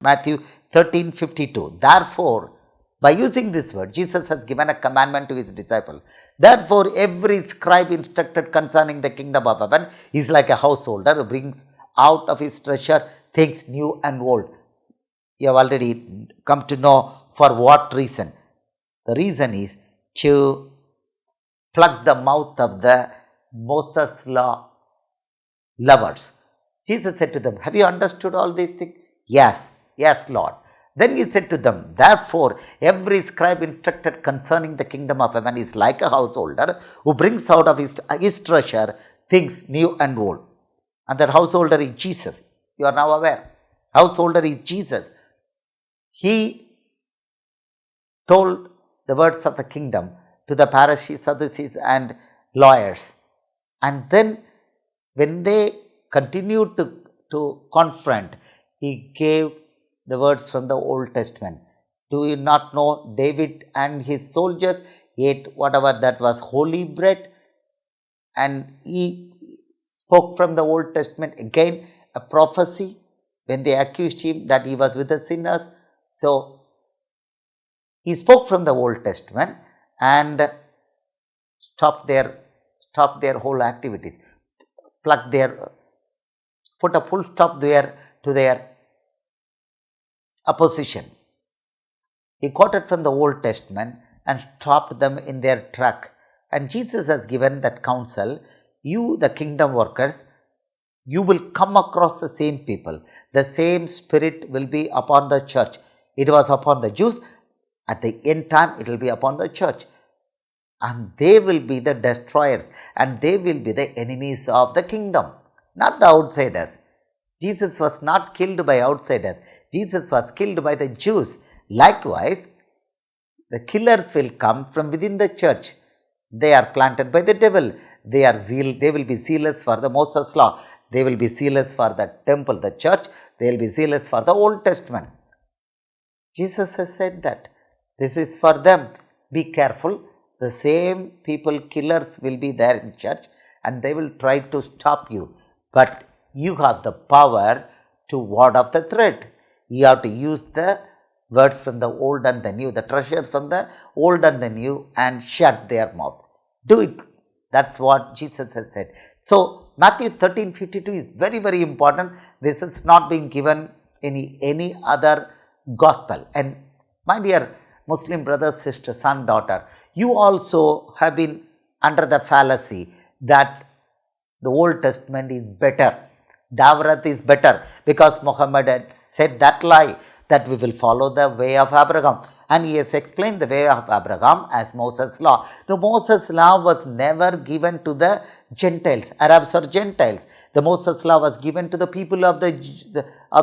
Matthew 13:52. Therefore, by using this word, Jesus has given a commandment to his disciple. Therefore, every scribe instructed concerning the kingdom of heaven is like a householder who brings out of his treasure things new and old. You have already come to know for what reason. The reason is to plug the mouth of the Moses law lovers. Jesus said to them, have you understood all these things? Yes, yes, Lord. Then he said to them, therefore, every scribe instructed concerning the kingdom of heaven is like a householder who brings out of his treasure things new and old. And that householder is Jesus. You are now aware. Householder is Jesus. He told the words of the kingdom to the Pharisees, Sadducees and lawyers. And then when they continued to confront, he gave the words from the Old Testament. Do you not know David and his soldiers ate whatever that was holy bread? And he spoke from the Old Testament again, a prophecy when they accused him that he was with the sinners. So he spoke from the Old Testament and stopped their whole activities, put a full stop there to their opposition. He quoted from the Old Testament and stopped them in their track. And Jesus has given that counsel, you, the kingdom workers, you will come across the same people. The same spirit will be upon the church. It was upon the Jews. At the end time, it will be upon the church. And they will be the destroyers. And they will be the enemies of the kingdom, not the outsiders. Jesus was not killed by outsiders. Jesus was killed by the Jews. Likewise, the killers will come from within the church. They are planted by the devil. They will be zealous for the Moses law. They will be zealous for the temple, the church. They will be zealous for the Old Testament. Jesus has said that. This is for them. Be careful. The same people, killers, will be there in church and they will try to stop you. But you have the power to ward off the threat. You have to use the words from the old and the new, the treasures from the old and the new, and shut their mouth. Do it. That's what Jesus has said. So, Matthew 13:52 is very, very important. This is not being given any other gospel. And my dear Muslim brothers, sisters, son, daughter, you also have been under the fallacy that the Old Testament is better. Tawrat is better because Muhammad had said that lie that we will follow the way of Abraham. And he has explained the way of Abraham as Moses' law. The Moses law was never given to the Gentiles, Arabs or Gentiles. The Moses law was given to the people of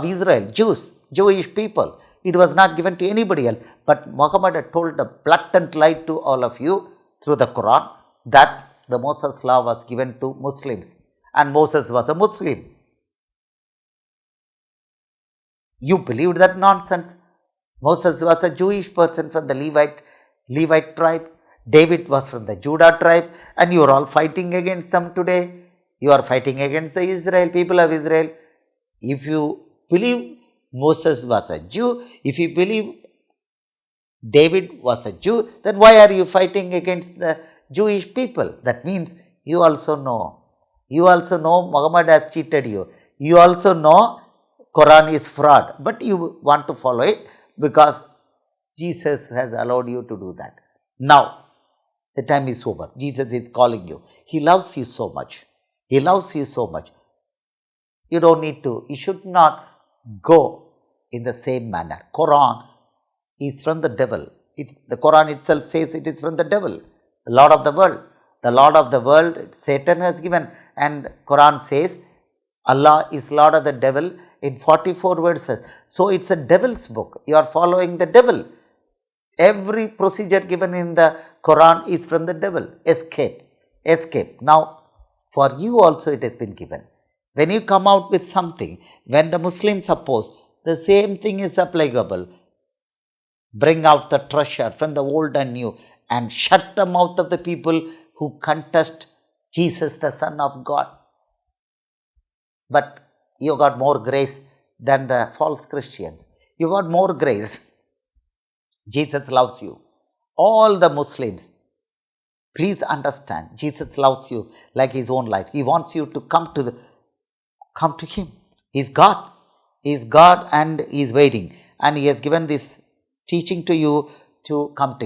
Israel, Jewish people. It was not given to anybody else. But Muhammad had told a blatant lie to all of you through the Quran that the Moses law was given to Muslims and Moses was a Muslim. You believed that nonsense. Moses was a Jewish person from the Levite tribe. David was from the Judah tribe, and you are all fighting against them today. You are fighting against the people of Israel. If you believe Moses was a Jew, if you believe David was a Jew, then why are you fighting against the Jewish people? That means you also know Muhammad has cheated you. You also know Quran is fraud, but you want to follow it because Jesus has allowed you to do that. Now, the time is over. Jesus is calling you. He loves you so much. He loves you so much. You should not go in the same manner. Quran is from the devil. The Quran itself says it is from the devil, the Lord of the world. The Lord of the world, Satan has given, and Quran says Allah is Lord of the devil in 44 verses. So it's a devil's book. You are following the devil. Every procedure given in the Quran is from the devil. Escape. Now, for you also it has been given. When you come out with something, when the Muslims oppose, the same thing is applicable. Bring out the treasure from the old and new and shut the mouth of the people who contest Jesus, the Son of God. But you got more grace than the false Christians. You got more grace. Jesus loves you. All the Muslims, please understand, Jesus loves you like his own life. He wants you to come to him. He's God. He's God and he is waiting. And he has given this teaching to you to come to him.